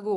ago।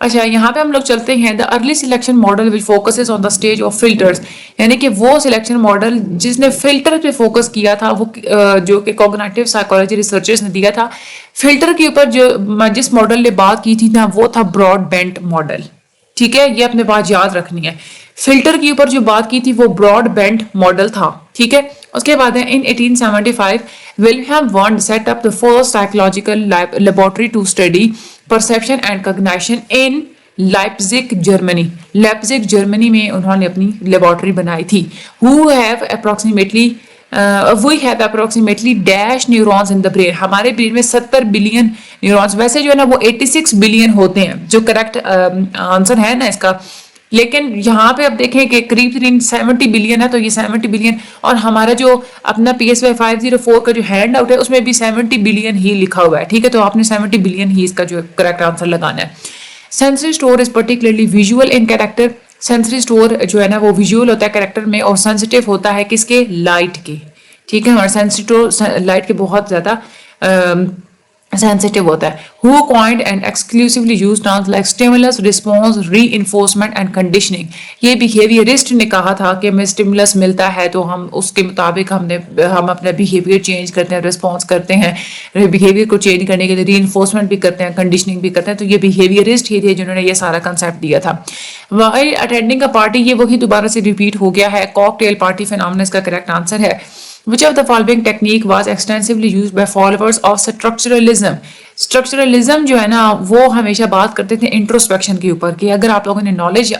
اچھا یہاں پہ ہم لوگ چلتے ہیں the early selection model which focuses on the stage of filters, یعنی کہ وہ سلیکشن ماڈل جس نے فلٹر پہ فوکس کیا تھا، وہ جو کہ کوگنیٹو سائیکالوجی ریسرچرز نے دیا تھا. فلٹر کے اوپر جو جس ماڈل نے بات کی تھی نا وہ تھا براڈ بینڈ ماڈل. ٹھیک ہے، یہ اپنے پاس یاد رکھنی ہے. فلٹر کے اوپر جو بات کی تھی وہ براڈ بینڈ ماڈل تھا. ٹھیک ہے، اس کے بعد in 1875 Wilhelm Wundt set up the first psychological laboratory to study perception and cognition in Leipzig Germany. Leipzig Germany میں انہوں نے اپنی لیبارٹری بنائی تھی. who have approximately we have approximately dash neurons in the brain. ہمارے برین میں 70 بلین نیورونز، ویسے جو ہے نا وہ 86 بلین ہوتے ہیں جو کریکٹ آنسر ہے نا اس کا، لیکن یہاں پہ اب دیکھیں کہ قریب 70 بلین ہے، تو یہ 70 بلین، اور ہمارا جو اپنا PSY 504 کا جو ہینڈ آؤٹ ہے اس میں بھی 70 بلین ہی لکھا ہوا ہے. ٹھیک ہے، تو آپ نے 70 بلین ہی اس کا جو کریکٹ آنسر لگانا ہے. Sensory store is particularly visual in character. Sensory store جو ہے نا وہ ویژول ہوتا ہے کیریکٹر میں، اور سینسٹیو ہوتا ہے کس کے؟ لائٹ کے. ٹھیک ہے، ہمارا سینسری اسٹور لائٹ کے بہت زیادہ سینسٹیو ہوتا ہے. who coined and exclusively used terms like stimulus, response, reinforcement and conditioning. یہ بیہیویئرسٹ نے کہا تھا کہ ہمیں stimulus ملتا ہے تو ہم اس کے مطابق ہم اپنا بیہیویئر چینج کرتے ہیں، رسپانس کرتے ہیں، بیہیویئر کو چینج کرنے کے لیے ری انفورسمنٹ بھی کرتے ہیں، کنڈیشننگ بھی کرتے ہیں. تو یہ بیہیویئرسٹ ہی تھے جنہوں نے یہ سارا کنسیپٹ دیا تھا. while attending a party، یہ وہی دوبارہ سے ریپیٹ ہو گیا ہے. کاکٹیل پارٹی فینومنا اس کا کریکٹ آنسر ہے. Which of the following technique was extensively used by followers of structuralism. Structuralism جو ہے نا وہ ہمیشہ بات کرتے تھے انٹروسپیکشن کے اوپر، کہ اگر آپ لوگوں نے نالج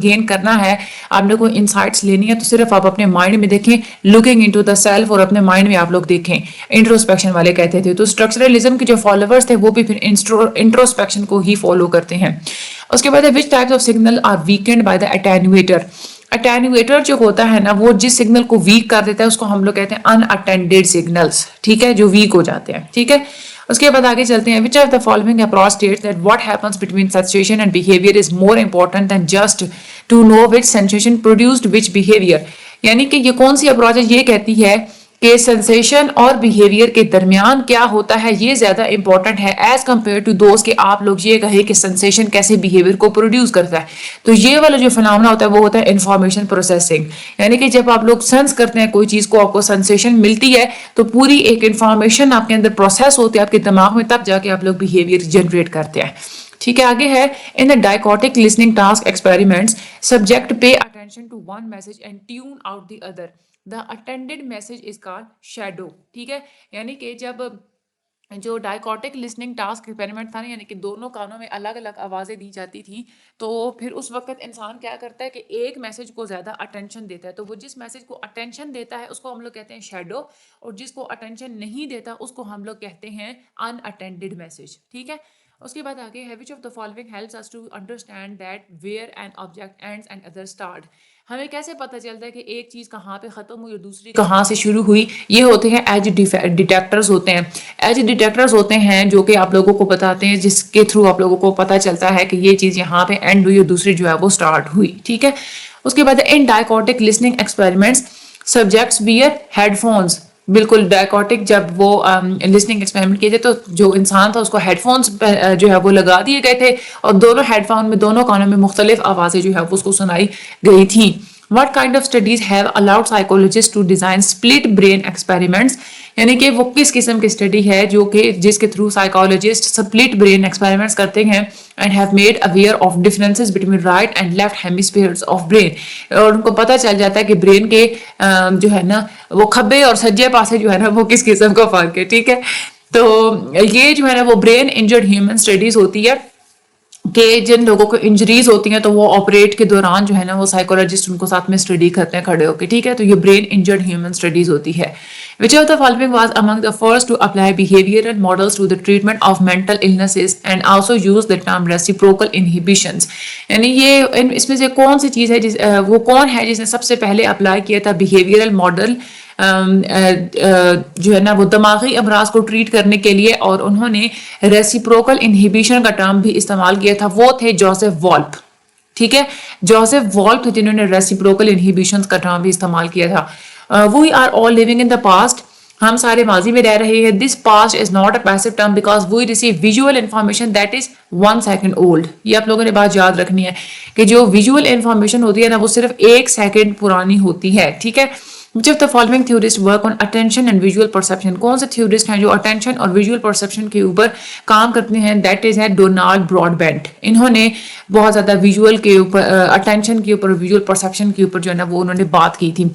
گین کرنا ہے، آپ لوگوں کو انسائٹس لینی ہے، تو صرف آپ اپنے مائنڈ میں دیکھیں، لوکنگ انٹو دا سیلف، اور اپنے مائنڈ میں آپ لوگ دیکھیں. انٹروسپیکشن والے کہتے تھے. تو اسٹرکچرلزم کے جو فالوورز تھے وہ بھی پھر انٹروسپیکشن کو ہی فالو کرتے ہیں. اس کے بعد which types of signal are weakened by the attenuator. Attenuator جو ہوتا ہے نا وہ جس سگنل کو ویک کر دیتا ہے اس کو ہم لوگ کہتے ہیں ان اٹینڈیڈ سگنلز. ٹھیک ہے، جو ویک ہو جاتے ہیں. ٹھیک ہے، اس کے بعد آگے چلتے ہیں. which of the following approach states that what happens between sensation and behavior is more important than just to know which sensation produced which behavior. یعنی کہ یہ کون سی اپروچ ہے؟ یہ کہتی ہے کہ سینسیشن اور بیہیویئر کے درمیان کیا ہوتا ہے یہ زیادہ امپورٹنٹ ہے ایز کمپیئر ٹو دوز کہ آپ لوگ یہ کہیں کہ سینسیشن کیسے بیہیویئر کو پروڈیوس کرتا ہے. تو یہ والا جو فنامنا ہوتا ہے وہ ہوتا ہے انفارمیشن پروسیسنگ. یعنی کہ جب آپ لوگ سینس کرتے ہیں کوئی چیز کو، آپ کو سینسیشن ملتی ہے تو پوری ایک انفارمیشن آپ کے اندر پروسیس ہوتی ہے آپ کے دماغ میں، تب جا کے آپ لوگ بیہیویئر جنریٹ کرتے ہیں. ٹھیک ہے، آگے ہے in the dichotic listening task experiments subject pay attention to one message and tune out the other. The attended message is called shadow. ٹھیک ہے، یعنی کہ جب جو ڈائیکوٹک لسننگ ٹاسک ایکسپیریمنٹ تھا نا، یعنی کہ دونوں کانوں میں الگ الگ آوازیں دی جاتی تھیں، تو پھر اس وقت انسان کیا کرتا ہے کہ ایک میسج کو زیادہ اٹینشن دیتا ہے. تو وہ جس میسج کو اٹینشن دیتا ہے اس کو ہم لوگ کہتے ہیں شیڈو، اور جس کو اٹینشن نہیں دیتا اس کو ہم لوگ کہتے ہیں ان اٹینڈڈ میسج. ٹھیک ہے، اس کے بعد آگے ہے which of the following helps us to understand that where an object ends and other start. ہمیں کیسے پتہ چلتا ہے کہ ایک چیز کہاں پہ ختم ہوئی اور دوسری کہاں سے شروع ہوئی؟ یہ ہوتے ہیں ایج ڈیٹیکٹرز ہوتے ہیں. ایج ڈیٹیکٹرز ہوتے ہیں جو کہ آپ لوگوں کو بتاتے ہیں، جس کے تھرو آپ لوگوں کو پتہ چلتا ہے کہ یہ چیز یہاں پہ اینڈ ہوئی اور دوسری جو ہے وہ سٹارٹ ہوئی. ٹھیک ہے، اس کے بعد in dichotic listening experiments subjects wear headphones. بالکل ڈائیکوٹک جب وہ لسننگ ایکسپیریمنٹ کیے تھے تو جو انسان تھا اس کو ہیڈ فونس جو ہے وہ لگا دیے گئے تھے، اور دونوں ہیڈ فون میں دونوں کانوں میں مختلف آوازیں جو ہے وہ اس کو سنائی گئی تھیں. What kind of studies have allowed psychologists to design split brain experiments. یعنی کہ وہ کس قسم کی اسٹڈی ہے جو کہ جس کے through psychologist split brain experiments کرتے ہیں and have made aware of differences between right and left hemispheres of brain. اور ان کو پتہ چل جاتا ہے کہ برین کے جو ہے نا وہ کھبے اور سجے پاسے جو ہے نا وہ کس قسم کا فرق ہے. ٹھیک ہے، تو یہ جو ہے نا وہ برین انجرڈ ہیومن اسٹڈیز ہوتی ہے کہ جن لوگوں کو انجریز ہوتی ہیں تو وہ آپریٹ کے دوران جو ہے نا وہ سائیکولوجسٹ ان کو ساتھ میں اسٹڈی کرتے ہیں کھڑے ہو کے. ٹھیک ہے، تو یہ برین انجرڈ ہیومن اسٹڈیز ہوتی ہے. which of the following was among the first to apply behavioral models to the treatment of mental illnesses and also use the term reciprocal inhibitions. یعنی یہ اس میں سے کون سی چیز ہے وہ کون ہے جس نے سب سے پہلے اپلائی کیا تھا بیہیویئرل ماڈل جو ہے نا وہ دماغی امراض کو ٹریٹ کرنے کے لیے، اور انہوں نے ریسیپروکل انہیبیشن کا ٹرم بھی استعمال کیا تھا. وہ تھے جوزف والپ. ٹھیک ہے، جوزف والپ جنہوں نے ریسیپروکل انہیبیشن کا ٹرم بھی استعمال کیا تھا. We are all living in the past. ہم سارے ماضی میں رہ رہے ہیں. This past is not a passive term because we receive visual information that is 1 second old. یہ آپ لوگوں نے بات یاد رکھنی ہے کہ جو ویژول انفارمیشن ہوتی ہے نا وہ صرف 1 سیکنڈ پرانی ہوتی ہے. ٹھیک ہے. Which of the following theorists work on attention and visual perception? کون سے theorist ہیں جو attention اور visual perception کے اوپر کام کرتے ہیں؟ That is ہے ڈونالڈ براڈ بینٹ. انہوں نے بہت زیادہ visual کے اوپر attention کے اوپر visual perception کے اوپر جو ہے نا وہ انہوں نے بات کی تھی.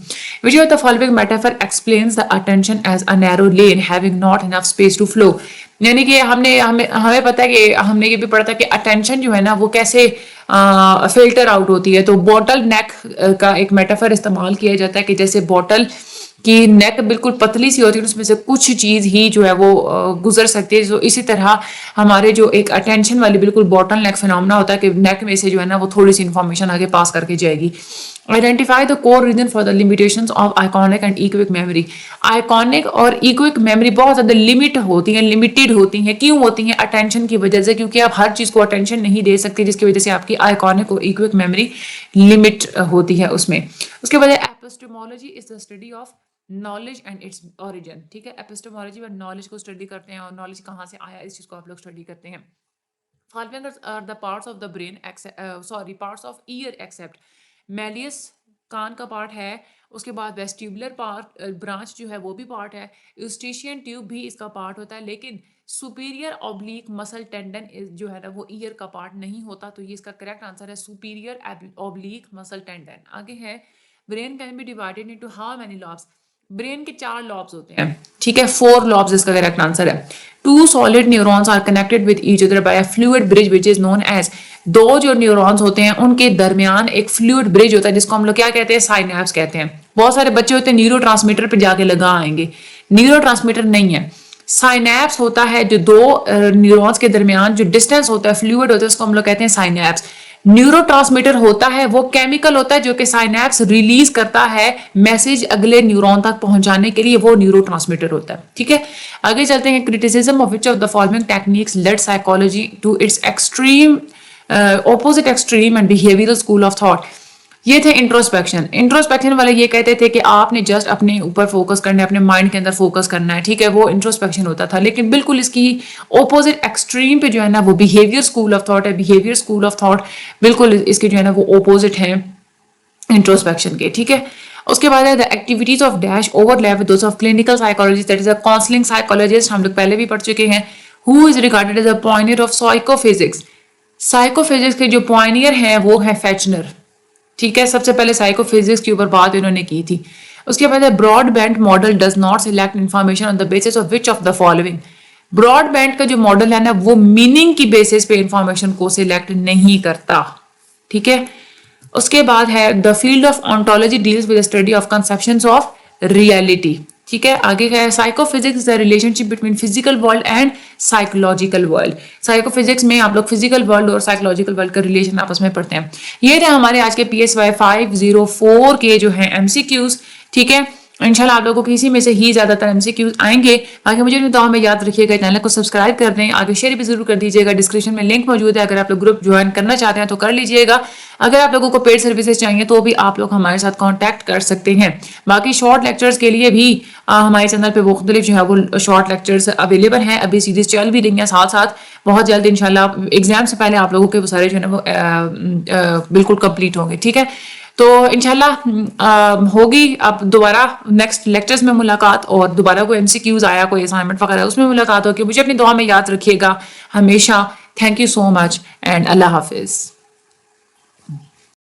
Which of the following metaphor explains the attention as a narrow lane having not enough space to flow? یعنی کہ ہمیں پتا ہے کہ ہم نے یہ بھی پڑھا تھا کہ اٹینشن جو ہے نا وہ کیسے فلٹر آؤٹ ہوتی ہے. تو بوٹل نیک کا ایک میٹافر استعمال کیا جاتا ہے کہ جیسے بوٹل کی نیک بالکل پتلی سی ہوتی ہے, اس میں سے کچھ چیز ہی جو ہے وہ گزر سکتی ہے. تو اسی طرح ہمارے جو ایک اٹینشن والی بالکل بوٹل نیک فینومنا ہوتا ہے کہ نیک میں سے جو ہے نا وہ تھوڑی سی انفارمیشن آگے پاس کر کے جائے گی. Identify the core reason for the limitations of iconic and echoic memory. Iconic اور echoic memory بہت زیادہ لمٹ ہوتی ہیں, limited ہوتی ہیں. کیوں ہوتی ہیں؟ attention کی وجہ سے, کیونکہ آپ ہر چیز کو attention نہیں دے سکتے, جس کی وجہ سے آپ کی iconic اور echoic memory لمٹ ہوتی ہے اس میں. اس کے بعد epistemology is the study of knowledge and its origin. ٹھیک ہے. epistemology میں knowledge کو اسٹڈی کرتے ہیں اور knowledge کہاں سے آیا اس چیز کو آپ لوگ اسٹڈی کرتے ہیں. Following are the parts of the brain parts of ear except میلیس کان کا پارٹ ہے. اس کے بعد ویسٹیبولر پارٹ برانچ جو ہے وہ بھی پارٹ ہے. ایوسٹیشین ٹیوب بھی اس کا پارٹ ہوتا ہے, لیکن سپیریئر اوبلیک مسل ٹینڈن جو ہے نا وہ ایئر کا پارٹ نہیں ہوتا. تو یہ اس کا کریکٹ آنسر ہے سپیریئر اوبلیک مسل ٹینڈن. آگے ہے brain can be divided into how many lobes. Brain کے 4 لابس ہوتے ہیں. ٹھیک ہے. 4 لابس اس کا کریکٹ آنسر ہے. 2 solid neurons are connected with each other by a fluid bridge which is known as. 2 جو نیورونز ہوتے ہیں ان کے درمیان ایک فلوئڈ برج ہوتا ہے جس کو ہم لوگ کیا کہتے ہیں؟ سائنیپس کہتے ہیں. بہت سارے بچے ہوتے ہیں نیورو ٹرانسمیٹر پہ جا کے لگا آئیں گے. نیورو ٹرانسمیٹر نہیں ہے, سائنیپس ہوتا ہے. جو 2 نیورونز کے درمیان جو ڈسٹینس ہوتا ہے فلوئڈ ہوتا ہے اس کو ہم لوگ کہتے ہیں سائنیپس. نیورو ٹرانسمیٹر ہوتا ہے وہ کیمیکل ہوتا ہے جو کہ سائنیپس ریلیز کرتا ہے میسج اگلے نیورون تک پہنچانے کے لیے, وہ نیورو ٹرانسمیٹر ہوتا ہے. ٹھیک ہے. آگے چلتے ہیں. criticism of which of the following techniques led psychology to its opposite extreme and behavioral school of thought. یہ تھے انٹروسپیکشن والے یہ کہتے تھے کہ آپ نے جسٹ اپنے اوپر فوکس کرنا ہے, اپنے مائنڈ کے اندر فوکس کرنا ہے. ٹھیک ہے. وہ انٹروسپیکشن ہوتا تھا. لیکن بالکل اس کی اپوزٹ ایکسٹریم پہ جو ہے نا وہ بیہیویئر اسکول آف تھاٹ ہے. بیہیویئر اسکول آف تھاٹ بالکل اس کے جو ہے نا وہ اپوزٹ ہیں انٹروسپیکشن کے. ٹھیک ہے. اس کے بعد ہے the activities of dash overlap with those of clinical psychologist, that is a counseling psychologist. ہم لوگ پہلے بھی پڑھ چکے ہیں. who is regarded as a pioneer of psychophysics. Psycho physics کے جو پوائنیئر ہیں وہ ہے فیچنر. ٹھیک ہے. سب سے پہلے سائیکو فزکس کے اوپر بات انہوں نے کی تھی. اس کے بعد ہے broad band model does not select information on the basis of which of the following. Broad band کا جو ماڈل ہے نا وہ میننگ کی بیسس پہ انفارمیشن کو سلیکٹ نہیں کرتا. ٹھیک ہے. اس کے بعد ہے the field of ontology deals with study of conceptions of reality. ٹھیک ہے. آگے ہے psychophysics the relationship between physical world and psychological world. Psychophysics میں آپ لوگ فزیکل ورلڈ اور سائیکولوجیکل ورلڈ کا ریلیشن آپس میں پڑھتے ہیں. یہ تھے ہمارے آج کے PSY 504 کے جو ہیں MCQs. ٹھیک ہے. انشاءاللہ آپ لوگوں کو اسی میں سے ہی زیادہ تر MCQs آئیں گے. باقی مجھے بھی دعا میں یاد رکھیے گا, چینل کو سبسکرائب کر دیں, آگے شیئر بھی ضرور کر دیجیے گا. ڈسکرپشن میں لنک موجود ہے, اگر آپ لوگ گروپ جوائن کرنا چاہتے ہیں تو کر لیجیے گا. اگر آپ لوگوں کو پیڈ سروسز چاہیے تو بھی آپ لوگ ہمارے ساتھ کانٹیکٹ کر سکتے ہیں. باقی شارٹ لیکچرز کے لیے بھی ہمارے چینل پہ مختلف جو ہے وہ شارٹ لیکچرز اویلیبل ہیں. ابھی سیریز چل بھی رہی ہیں ساتھ ساتھ. بہت جلد انشاءاللہ ایگزام سے پہلے آپ لوگوں کے وہ سارے جو ہے نا وہ بالکل کمپلیٹ ہوں گے. ٹھیک ہے. تو انشاءاللہ ہوگی اب دوبارہ نیکسٹ لیکچرز میں ملاقات, اور دوبارہ کوئی MCQs آیا, کوئی اسائنمنٹ وغیرہ اس میں ملاقات ہوگی. مجھے اپنی دعا میں یاد رکھیے گا ہمیشہ. Thank you so much and اللہ حافظ.